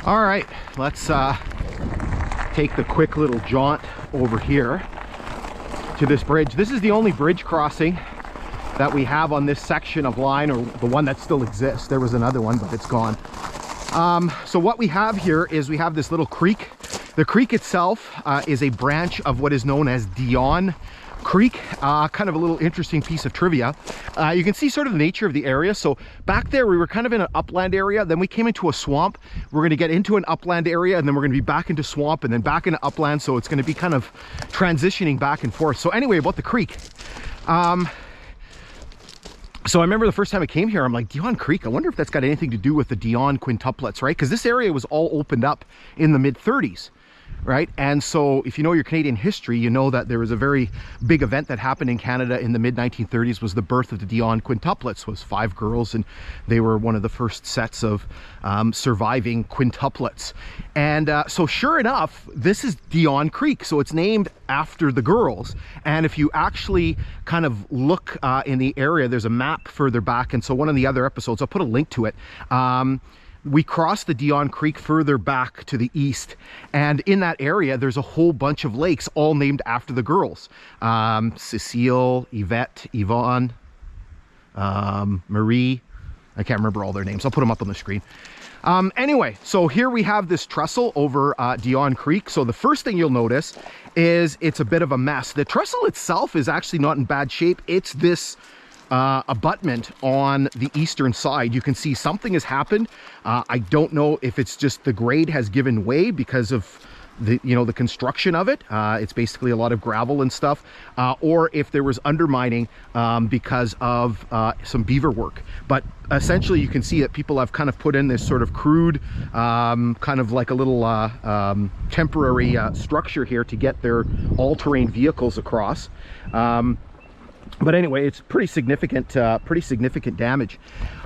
All right, let's take the quick little jaunt over here to this bridge. This is the only bridge crossing that we have on this section of line, or the one that still exists. There was another one, but it's gone. So what we have here is we have this little creek. The creek itself is a branch of what is known as Dionne Creek. Kind of a little interesting piece of trivia. You can see sort of the nature of the area. So back there we were kind of in an upland area, then we came into a swamp. We're going to get into an upland area, and then we're going to be back into swamp, and then back into upland. So it's going to be kind of transitioning back and forth. So anyway, about the creek. So I remember the first time I came here, I'm like, Dionne Creek, I wonder if that's got anything to do with the Dionne Quintuplets, right? Because this area was all opened up in the mid-30s. Right? And so if you know your Canadian history, you know that there was a very big event that happened in Canada in the mid-1930s. Was the birth of the Dionne Quintuplets. Was 5 girls, and they were one of the first sets of surviving quintuplets. And so sure enough, this is Dionne Creek, so it's named after the girls. And if you actually kind of look in the area, there's a map further back, and so one of the other episodes, I'll put a link to it. We crossed the Dionne Creek further back to the east, and in that area there's a whole bunch of lakes all named after the girls. Cecile, Yvette, Yvonne, Marie, I can't remember all their names. I'll put them up on the screen. Anyway, so here we have this trestle over Dionne Creek. So the first thing you'll notice is it's a bit of a mess. The trestle itself is actually not in bad shape. It's this abutment on the eastern side. You can see something has happened. I don't know if it's just the grade has given way because of the the construction of it. It's basically a lot of gravel and stuff, or if there was undermining because of some beaver work. But essentially you can see that people have kind of put in this sort of crude kind of like a little temporary structure here to get their all-terrain vehicles across. But anyway, it's pretty significant damage.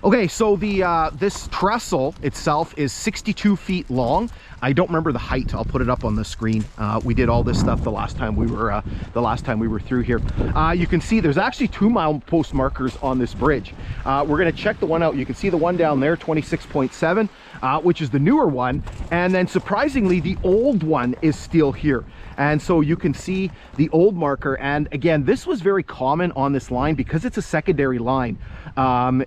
Okay, so the this trestle itself is 62 feet long. I don't remember the height. I'll put it up on the screen. We did all this stuff the last time we were through here. You can see there's actually 2 milepost markers on this bridge. We're going to check the one out. You can see the one down there, 26.7, which is the newer one, and then surprisingly the old one is still here. And so you can see the old marker. And again, this was very common on this line because it's a secondary line.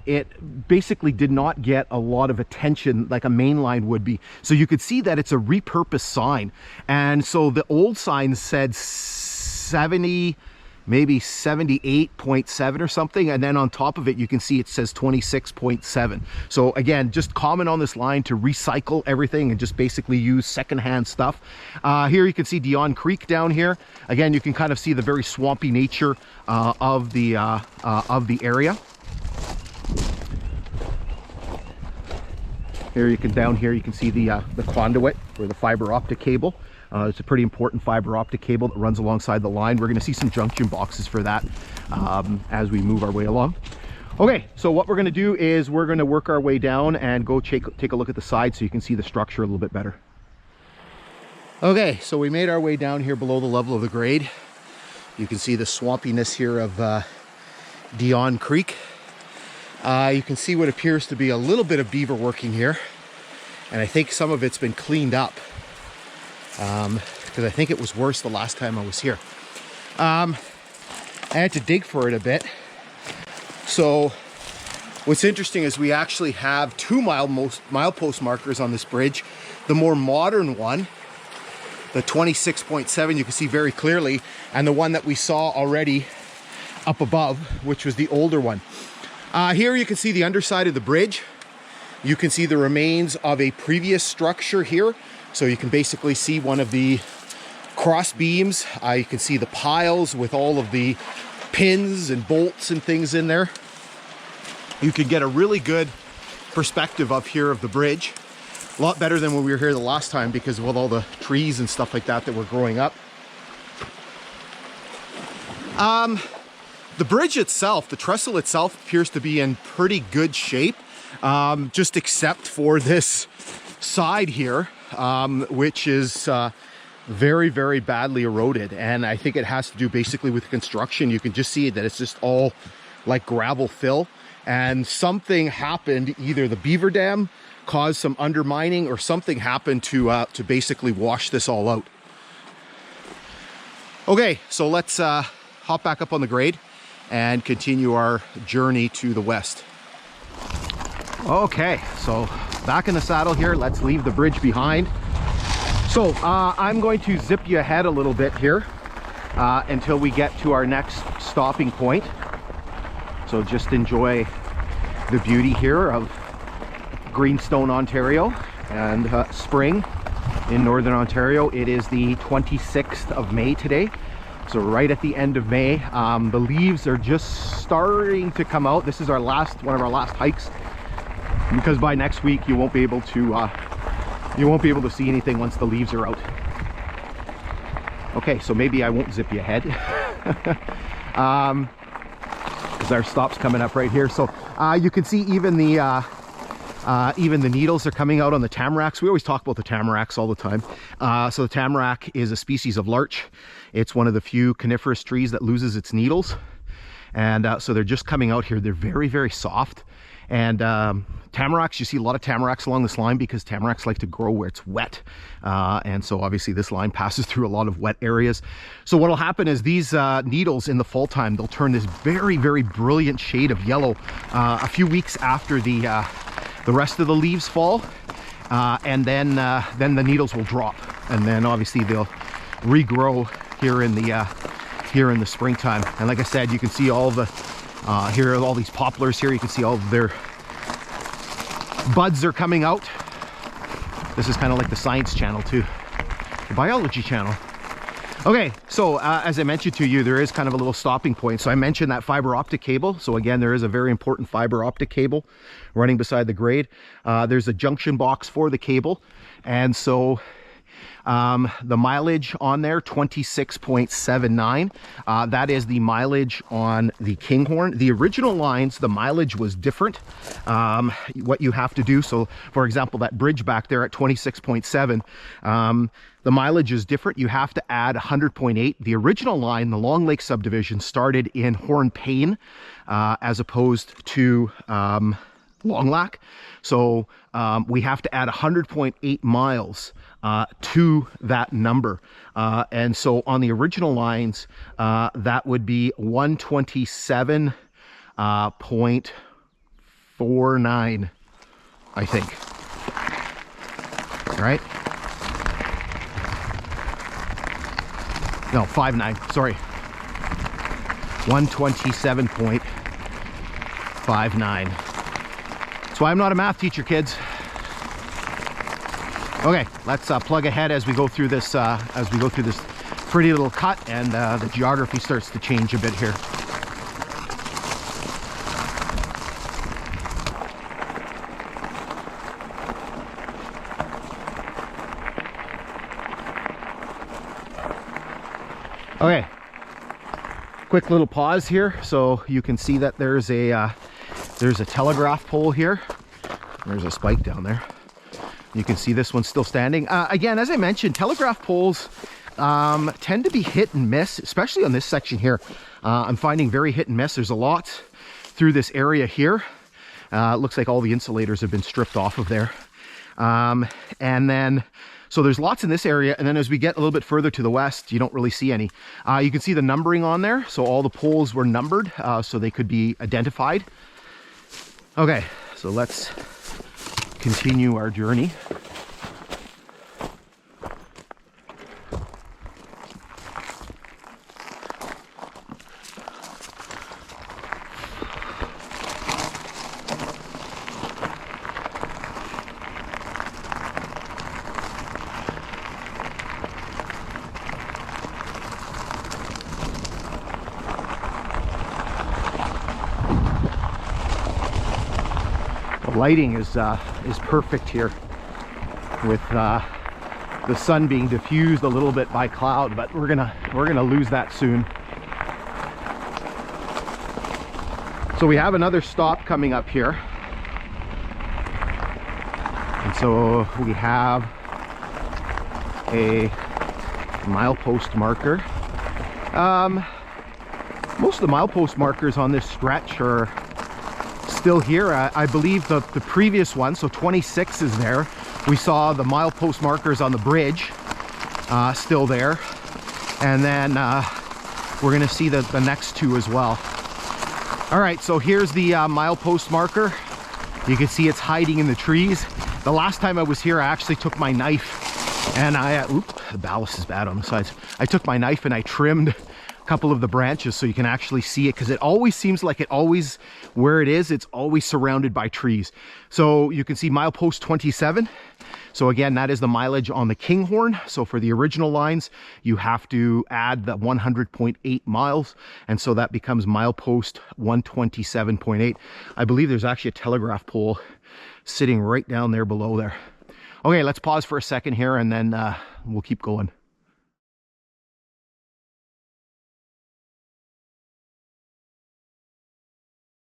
It basically did not get a lot of attention like a main line would be. So you could see that it's a repurposed sign. And so the old sign said 70, maybe 78.7 or something, and then on top of it you can see it says 26.7. So again, just common on this line to recycle everything and just basically use secondhand stuff. Here you can see Dionne Creek down here. Again, you can kind of see the very swampy nature of the area. Here you can down here you can see the conduit or the fiber optic cable. It's a pretty important fiber optic cable that runs alongside the line. We're going to see some junction boxes for that as we move our way along. Okay, so what we're going to do is we're going to work our way down and go take a look at the side so you can see the structure a little bit better. Okay, so we made our way down here below the level of the grade. You can see the swampiness here of Dionne Creek. You can see what appears to be a little bit of beaver working here, and I think some of it's been cleaned up. Because I think it was worse the last time I was here. I had to dig for it a bit. So what's interesting is we actually have 2 milepost markers on this bridge. The more modern one, the 26.7, you can see very clearly, and the one that we saw already up above, which was the older one. Here you can see the underside of the bridge. You can see the remains of a previous structure here. So you can basically see one of the cross beams. You can see the piles with all of the pins and bolts and things in there. You can get a really good perspective up here of the bridge. A lot better than when we were here the last time because of all the trees and stuff like that were growing up. The bridge itself, the trestle itself, appears to be in pretty good shape, just except for this side here. Which is very, very badly eroded, and I think it has to do basically with construction. You can just see that it's just all like gravel fill, and something happened. Either the beaver dam caused some undermining or something happened to basically wash this all out. Okay, so let's hop back up on the grade and continue our journey to the west. Okay, so back in the saddle here. Let's leave the bridge behind. So I'm going to zip you ahead a little bit here until we get to our next stopping point. So just enjoy the beauty here of Greenstone, Ontario, and spring in Northern Ontario. It is the 26th of May today, so right at the end of May. The leaves are just starting to come out. This is our one of our last hikes, because by next week you won't be able to see anything once the leaves are out. Okay, so maybe I won't zip you ahead because our stop's coming up right here. So you can see even the needles are coming out on the tamaracks. We always talk about the tamaracks all the time. So the tamarack is a species of larch. It's one of the few coniferous trees that loses its needles. And so they're just coming out here. They're very, very soft. And tamaracks, you see a lot of tamaracks along this line because tamaracks like to grow where it's wet. And so obviously this line passes through a lot of wet areas. So what will happen is these needles in the fall time, they'll turn this very, very brilliant shade of yellow a few weeks after the rest of the leaves fall. And then the needles will drop. And then obviously they'll regrow here in the springtime. And like I said, you can see all the here are all these poplars here. You can see all of their buds are coming out. This is kind of like the science channel too, the biology channel. Okay, so as I mentioned to you, there is kind of a little stopping point. So I mentioned that fiber optic cable. So again, there is a very important fiber optic cable running beside the grade. There's a junction box for the cable. And so the mileage on there, 26.79. That is the mileage on the Kinghorn. The original lines, the mileage was different. What you have to do, so for example, that bridge back there at 26.7, the mileage is different. You have to add 100.8. The original line, the Long Lake subdivision, started in Hornpain as opposed to Long Lac. So we have to add 100.8 miles to that number. And so on the original lines, that would be 127.49, I think. Right? No, 59, sorry. 127.59. That's why I'm not a math teacher, kids. Okay, let's plug ahead as we go through this pretty little cut, and the geography starts to change a bit here. Okay, quick little pause here, so you can see that there's a telegraph pole here. There's a spike down there. You can see this one's still standing. Again, as I mentioned, telegraph poles tend to be hit and miss, especially on this section here. I'm finding very hit and miss. There's a lot through this area here. It looks like all the insulators have been stripped off of there. And then, so there's lots in this area. And then as we get a little bit further to the west, you don't really see any. You can see the numbering on there. So all the poles were numbered so they could be identified. Okay, so let's continue our journey. Lighting is perfect here with the sun being diffused a little bit by cloud, but we're gonna lose that soon. So we have another stop coming up here, and so we have a milepost marker. Most of the milepost markers on this stretch are still here. I believe the previous one, so 26 is there. We saw the milepost markers on the bridge still there. And then we're gonna see the next two as well. All right, so here's the milepost marker. You can see it's hiding in the trees. The last time I was here, I actually took my knife and oops, the ballast is bad on the sides. I took my knife and I trimmed a couple of the branches so you can actually see it, because it always seems like where it is, it's always surrounded by trees. So you can see milepost 27. So again, that is the mileage on the Kinghorn. So for the original lines, you have to add the 100.8 miles. And so that becomes milepost 127.8. I believe there's actually a telegraph pole sitting right down there below there. Okay, let's pause for a second here and then we'll keep going.